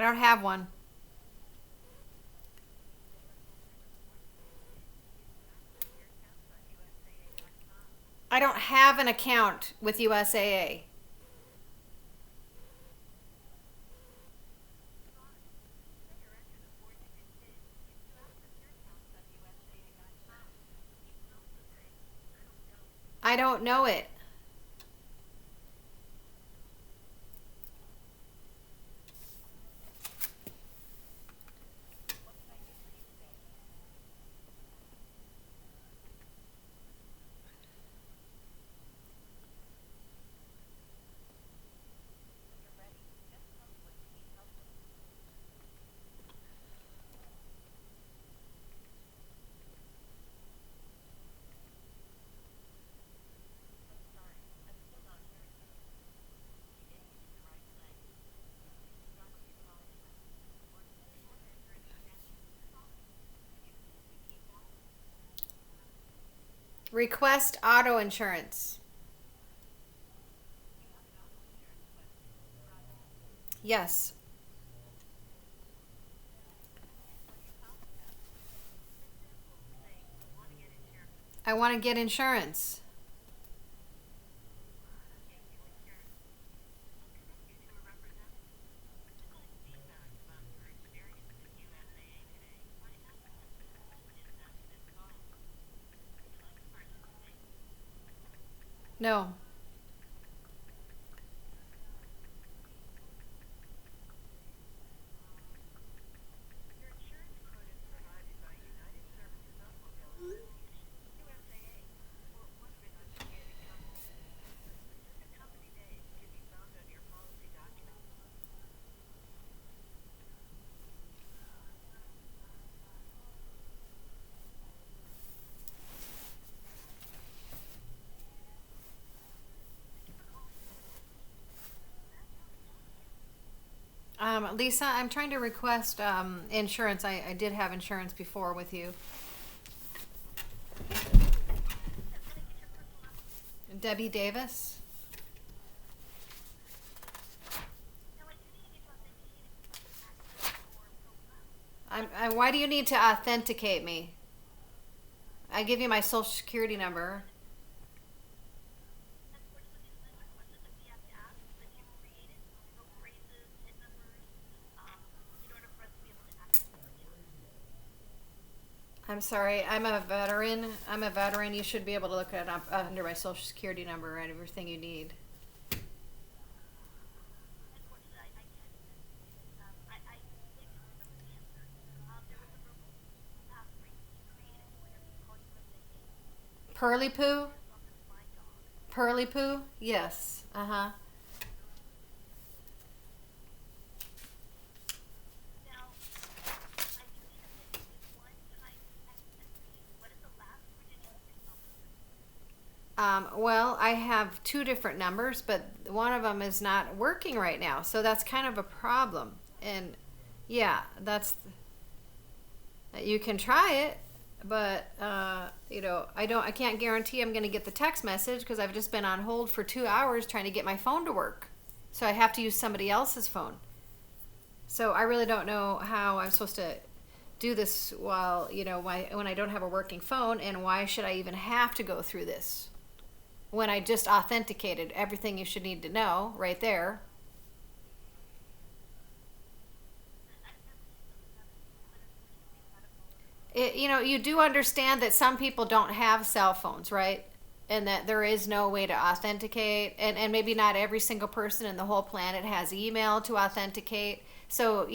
I don't have one. I don't have an account with USAA. I don't know it. Request auto insurance. Yes. I want to get insurance. No. Lisa, I'm trying to request insurance. I did have insurance before with you. Debbie Davis. Why do you need to authenticate me? I give you my social security number. I'm sorry. I'm a veteran. I'm a veteran. You should be able to look it up under my social security number and everything you need. Pearly Poo? Pearly Poo? Yes. Uh huh. Well, I have two different numbers, but one of them is not working right now, so that's kind of a problem. And yeah, that's you can try it, but I can't guarantee I'm going to get the text message because I've just been on hold for 2 hours trying to get my phone to work, so I have to use somebody else's phone. So I really don't know how I'm supposed to do this while when I don't have a working phone, and why should I even have to go through this when I just authenticated everything you should need to know right there. You do understand that some people don't have cell phones, right? And that there is no way to authenticate, and maybe not every single person in the whole planet has email to authenticate. So,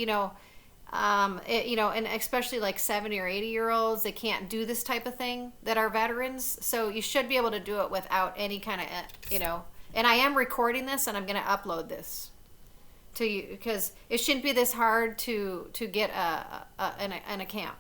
and especially like 70 or 80-year olds, they can't do this type of thing that are veterans. So you should be able to do it without any kind of, and I am recording this and I'm going to upload this to you because it shouldn't be this hard to get an account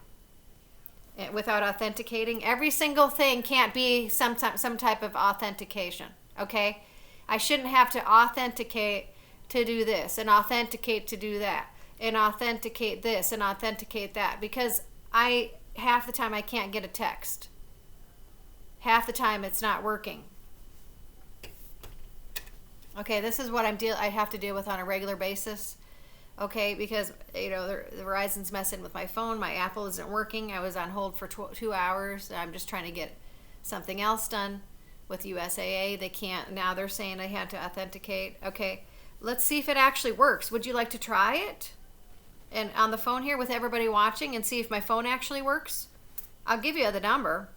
without authenticating. Every single thing can't be some type of authentication. Okay, I shouldn't have to authenticate to do this and authenticate to do that and authenticate this and authenticate that because I half the time I can't get a text. Half the time it's not working. Okay, this is what I have to deal with on a regular basis. Okay, because the Verizon's messing with my phone. My Apple isn't working. I was on hold for 2 hours. I'm just trying to get something else done with USAA. They can't now. They're saying I had to authenticate. Okay, let's see if it actually works. Would you like to try it? And on the phone here with everybody watching and see if my phone actually works. I'll give you the number.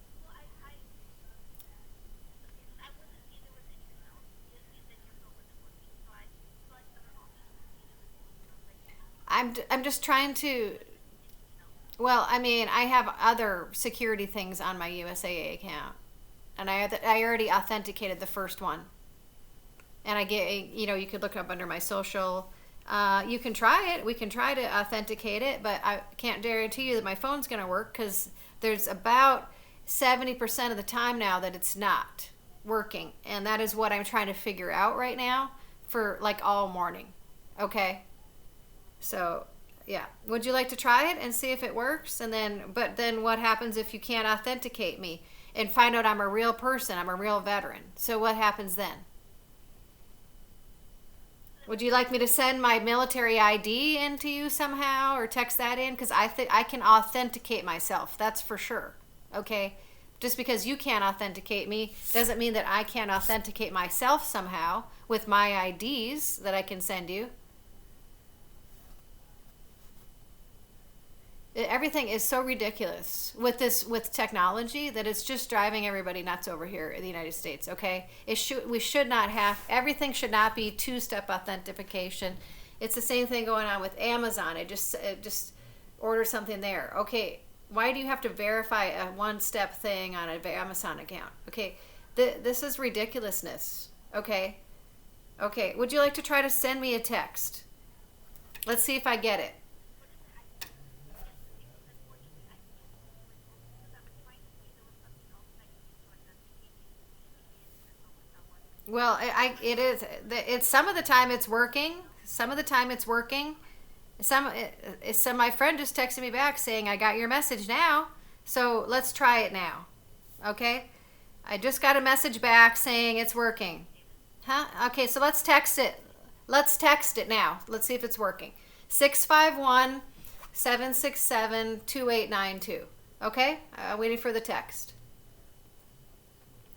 I'm just trying to. Well, I mean, I have other security things on my USAA account, and I already authenticated the first one, and I get you could look up under my social. You can try it. We can try to authenticate it, but I can't guarantee you that my phone's going to work because there's about 70% of the time now that it's not working, and that is what I'm trying to figure out right now for like all morning. Okay. So, yeah. Would you like to try it and see if it works? But then what happens if you can't authenticate me and find out I'm a real person, I'm a real veteran? So what happens then? Would you like me to send my military ID in to you somehow or text that in? Because I think I can authenticate myself. That's for sure. Okay? Just because you can't authenticate me doesn't mean that I can't authenticate myself somehow with my IDs that I can send you. Everything is so ridiculous with technology that it's just driving everybody nuts over here in the United States. Okay, we should not have everything should not be two-step authentication. It's the same thing going on with Amazon. I just order something there. Okay, why do you have to verify a one-step thing on an Amazon account? Okay, this is ridiculousness. Okay, would you like to try to send me a text? Let's see if I get it. Well, it is. It's some of the time it's working. Some of the time it's working. Some my friend just texted me back saying I got your message now. So let's try it now. Okay. I just got a message back saying it's working. Huh? Okay. So let's text it. Let's text it now. Let's see if it's working. 651-767-2892. Okay. Waiting for the text.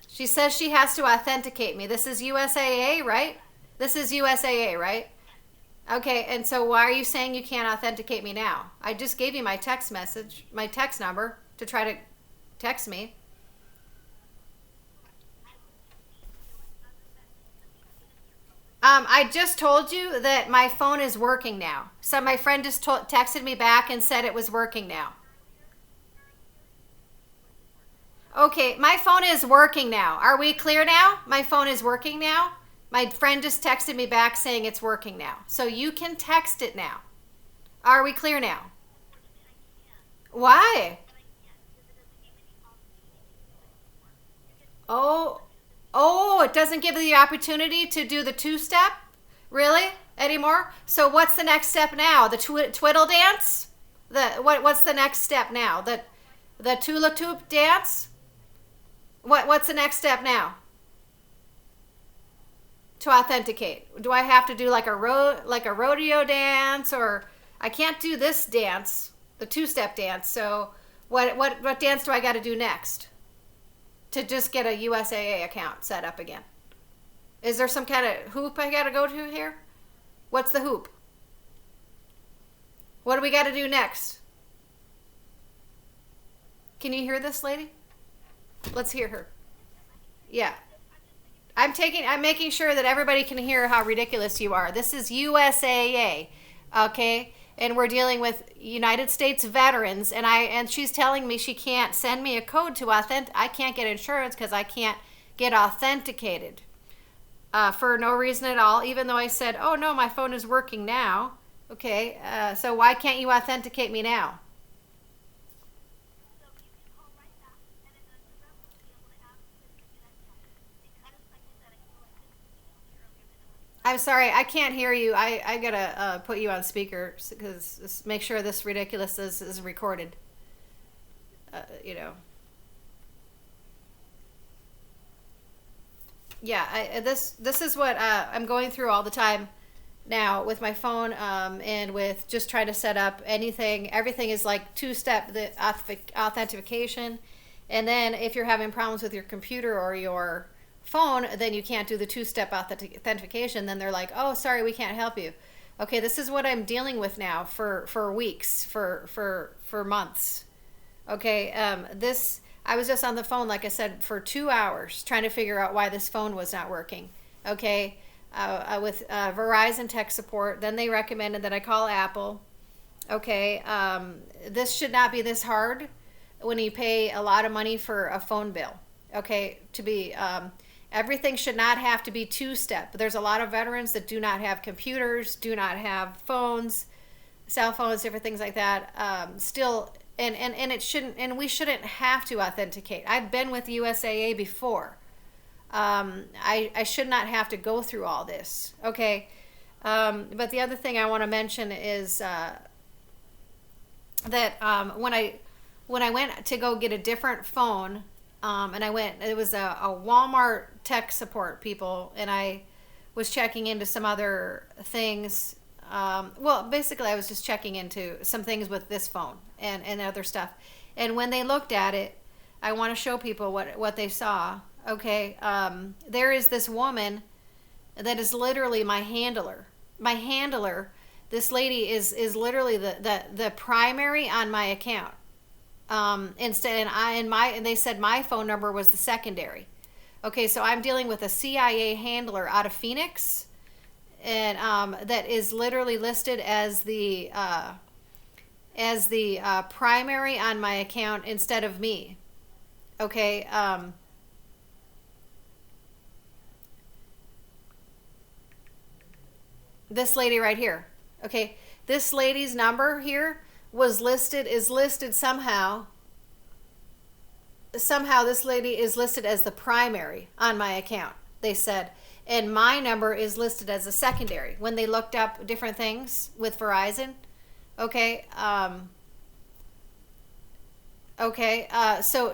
She says she has to authenticate me. This is USAA, right? This is USAA, right? Okay, and so why are you saying you can't authenticate me now? I just gave you my text message, my text number to try to text me. I just told you that my phone is working now. So my friend just texted me back and said it was working now. Okay, my phone is working now. Are we clear now? My phone is working now. My friend just texted me back saying it's working now. So you can text it now. Are we clear now? Why? Oh, it doesn't give you the opportunity to do the two-step? Really? Anymore? So what's the next step now? The twiddle dance? What's the next step now? The tula toop dance? What's the next step now? To authenticate. Do I have to do like a rodeo dance, or I can't do this dance, the two-step dance. So what dance do I got to do next to just get a USAA account set up again? Is there some kind of hoop I got to go to here? What's the hoop? What do we got to do next? Can you hear this lady? Let's hear her. Yeah. I'm making sure that everybody can hear how ridiculous you are. This is USAA, okay? And we're dealing with United States veterans, and she's telling me she can't send me a code to I can't get insurance because I can't get authenticated for no reason at all, even though I said, oh no, my phone is working now. Okay, so why can't you authenticate me now? I'm sorry, I can't hear you. I gotta put you on speaker because make sure this ridiculous is recorded. You know. Yeah, this is what I'm going through all the time. now with my phone, and with just trying to set up anything, everything is like two-step, the authentication. And then if you're having problems with your computer or your phone, then you can't do the two-step authentication. Then they're like, oh, sorry, we can't help you. Okay, this is what I'm dealing with now for weeks, for months. Okay, this, I was just on the phone, like I said, for 2 hours trying to figure out why this phone was not working. Okay, with Verizon tech support. Then they recommended that I call Apple. Okay, this should not be this hard when you pay a lot of money for a phone bill. Okay, to be everything should not have to be two-step. There's a lot of veterans that do not have computers, do not have phones, cell phones, different things like that. Still, and it shouldn't, and we shouldn't have to authenticate. I've been with USAA before. I should not have to go through all this. Okay. But the other thing I want to mention is that when I went to go get a different phone, and it was a Walmart tech support people, and I was checking into some other things. Well, basically, I was just checking into some things with this phone and other stuff. And when they looked at it, I want to show people what they saw. Okay, there is this woman that is literally my handler. My handler, this lady is literally the primary on my account. Instead, and they said my phone number was the secondary. Okay, so I'm dealing with a CIA handler out of Phoenix, and that is literally listed as the primary on my account instead of me. Okay. This lady right here. Okay, this lady's number here is listed somehow. Somehow this lady is listed as the primary on my account, they said, and my number is listed as a secondary when they looked up different things with Verizon. Okay. So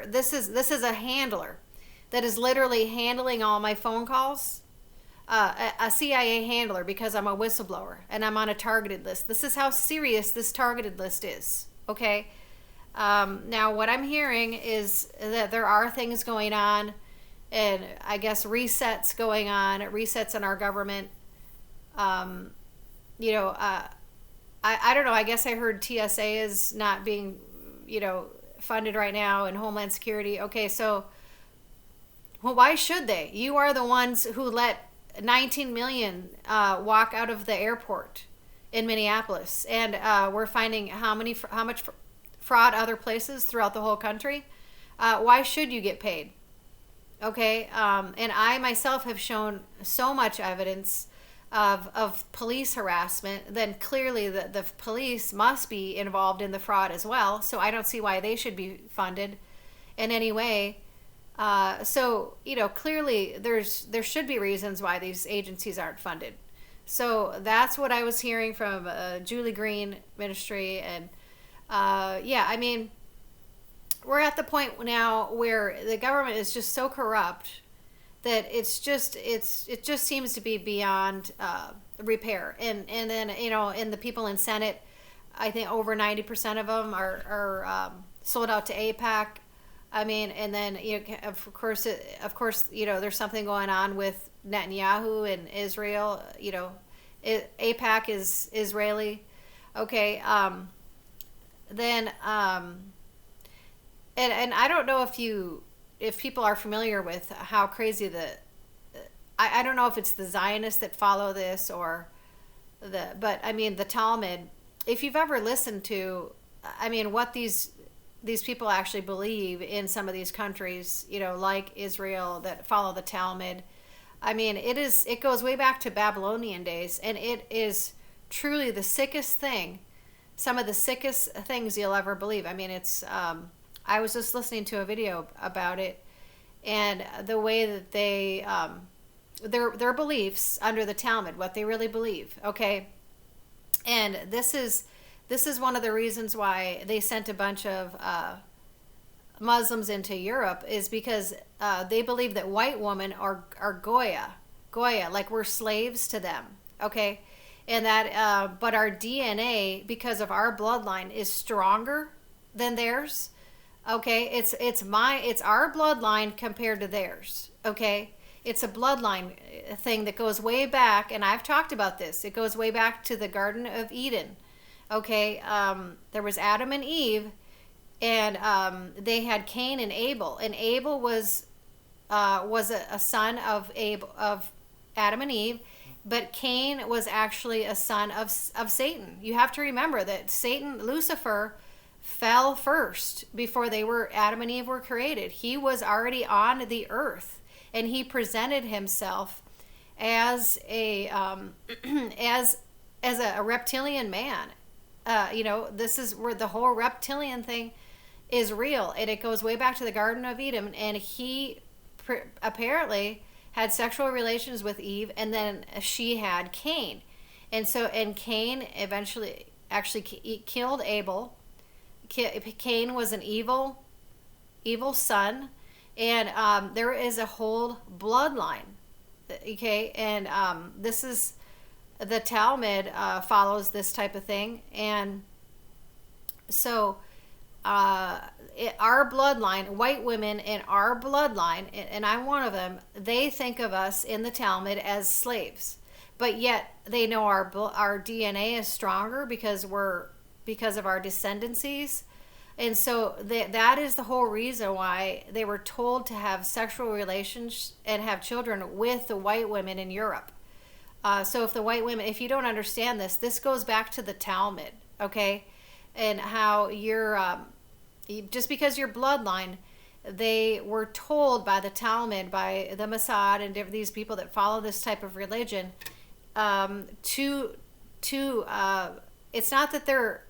this is a handler that is literally handling all my phone calls. A CIA handler, because I'm a whistleblower and I'm on a targeted list. This is how serious this targeted list is. Okay. Now what I'm hearing is that there are things going on, and I guess resets going on, resets in our government. I don't know. I guess I heard TSA is not being, funded right now, and Homeland Security. Okay, so, well, why should they? You are the ones who let 19 million walk out of the airport in Minneapolis, and we're finding how much fraud other places throughout the whole country. Why should you get paid? Okay, and I myself have shown so much evidence of police harassment. Then clearly the police must be involved in the fraud as well. So I don't see why they should be funded in any way. So clearly there should be reasons why these agencies aren't funded. So that's what I was hearing from Julie Green Ministry, and I mean, we're at the point now where the government is just so corrupt that it just seems to be beyond repair. And then and the people in Senate, I think over 90% of them are sold out to AIPAC. I mean, and then of course, there's something going on with Netanyahu and Israel. AIPAC is Israeli. Okay. And I don't know if people are familiar with how crazy I don't know if it's the Zionists that follow this but I mean the Talmud. If you've ever listened to, I mean, what these people actually believe in some of these countries, like Israel, that follow the Talmud. I mean, it goes way back to Babylonian days, and it is truly the sickest thing, some of the sickest things you'll ever believe. I mean, it's, I was just listening to a video about it, and the way that they, their beliefs under the Talmud, what they really believe, okay? And this is one of the reasons why they sent a bunch of Muslims into Europe, is because they believe that white women are Goya, like we're slaves to them. Okay, and that but our DNA, because of our bloodline, is stronger than theirs. Okay, it's our bloodline compared to theirs. Okay, it's a bloodline thing that goes way back, and I've talked about this. It goes way back to the Garden of Eden. Okay, there was Adam and Eve, and they had Cain and Abel, and Abel was a son of Adam and Eve, but Cain was actually a son of Satan. You have to remember that Lucifer, fell first before Adam and Eve were created. He was already on the earth, and he presented himself as a as a reptilian man. This is where the whole reptilian thing is real, and it goes way back to the Garden of Eden. And he apparently had sexual relations with Eve, and then she had Cain, and Cain eventually actually killed Abel. Cain was an evil son, and there is a whole bloodline. Okay, and this is the Talmud follows this type of thing, and so our bloodline, white women in our bloodline, and I'm one of them, they think of us in the Talmud as slaves, but yet they know our DNA is stronger because of our descendancies. And so that is the whole reason why they were told to have sexual relations and have children with the white women in Europe. So if you don't understand this goes back to the Talmud, okay? And how just because your bloodline, they were told by the Talmud, by the Mossad, and these people that follow this type of religion, it's not that they're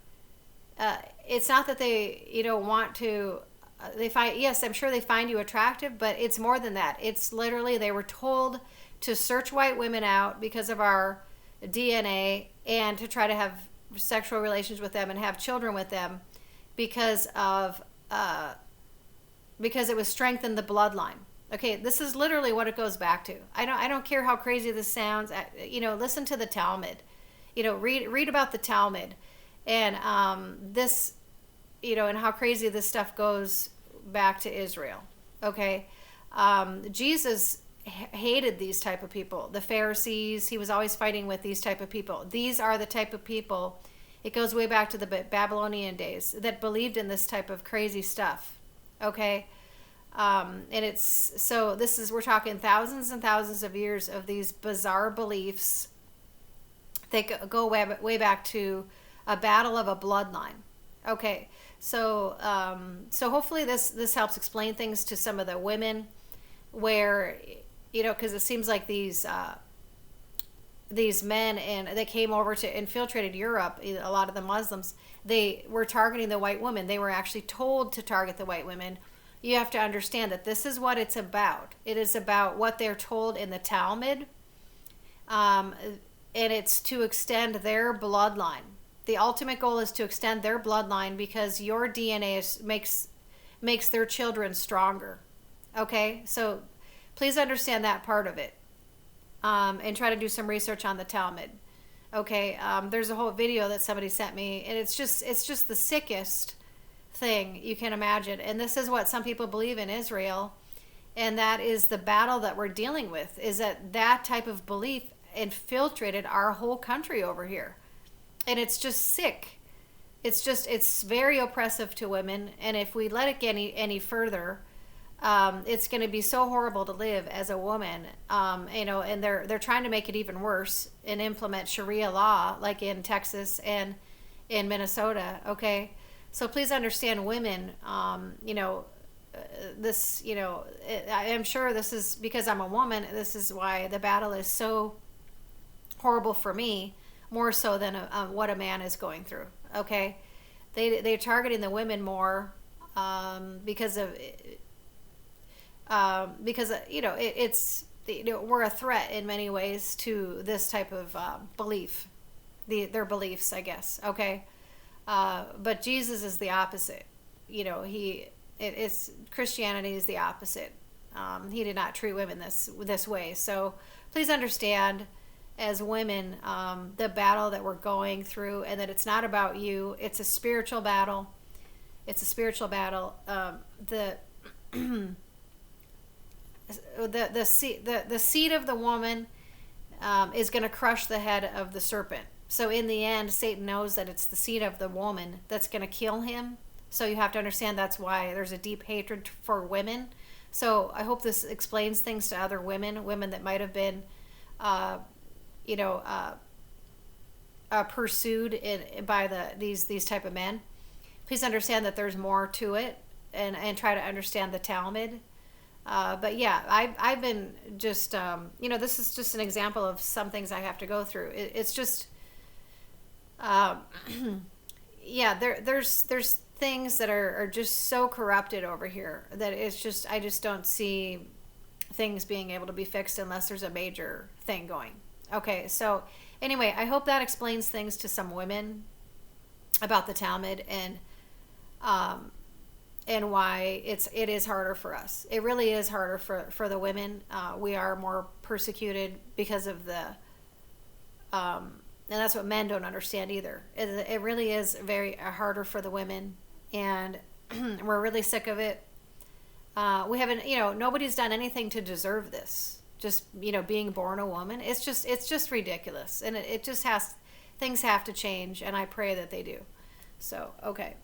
it's not that they want to they find, yes, I'm sure they find you attractive, but it's more than that. It's literally they were told to search white women out because of our DNA and to try to have sexual relations with them and have children with them because it was strengthened the bloodline. Okay, this is literally what it goes back to. I don't care how crazy this sounds. Listen to the Talmud. Read about the Talmud, and this, and how crazy this stuff goes back to Israel. Okay, Jesus hated these type of people. The Pharisees, he was always fighting with these type of people. These are the type of people. It goes way back to the Babylonian days that believed in this type of crazy stuff. Okay. And we're talking thousands and thousands of years of these bizarre beliefs. They go way back to a battle of a bloodline. Okay, so hopefully this helps explain things to some of the women, where because it seems like these men, and they came over to infiltrated Europe. A lot of the Muslims, they were targeting the white women. They were actually told to target the white women. You have to understand that this is what it's about. It is about what they're told in the Talmud, and it's to extend their bloodline. The ultimate goal is to extend their bloodline because your DNA makes their children stronger. Okay, so please understand that part of it, and try to do some research on the Talmud. Okay, there's a whole video that somebody sent me, and it's just the sickest thing you can imagine. And this is what some people believe in Israel, and that is the battle that we're dealing with, is that type of belief infiltrated our whole country over here. And it's just sick. It's very oppressive to women, and if we let it get any further, it's going to be so horrible to live as a woman. And they're trying to make it even worse and implement Sharia law like in Texas and in Minnesota. Okay, so please understand, women. I'm sure this is because I'm a woman. This is why the battle is so horrible for me, more so than what a man is going through. Okay, they're targeting the women more because we're a threat in many ways to this type of belief, their beliefs, I guess. Okay, but Jesus is the opposite. Christianity is the opposite. He did not treat women this way. So please understand as women, the battle that we're going through, and that it's not about you. It's a spiritual battle. It's a spiritual battle. The the seed of the woman is going to crush the head of the serpent. So in the end, Satan knows that it's the seed of the woman that's going to kill him. So you have to understand that's why there's a deep hatred for women. So I hope this explains things to other women that might have been, pursued by these type of men. Please understand that there's more to it, and try to understand the Talmud. But yeah, I've been just, this is just an example of some things I have to go through. It's just, yeah, there's things that are just so corrupted over here that it's just, I just don't see things being able to be fixed unless there's a major thing going. Okay, so anyway, I hope that explains things to some women about the Talmud, and why it is harder for us. It really is harder for the women. We are more persecuted because of and that's what men don't understand either. It really is very harder for the women, and we're really sick of it. We haven't, nobody's done anything to deserve this. Just, being born a woman, it's just ridiculous, and it just things have to change, and I pray that they do. So, okay.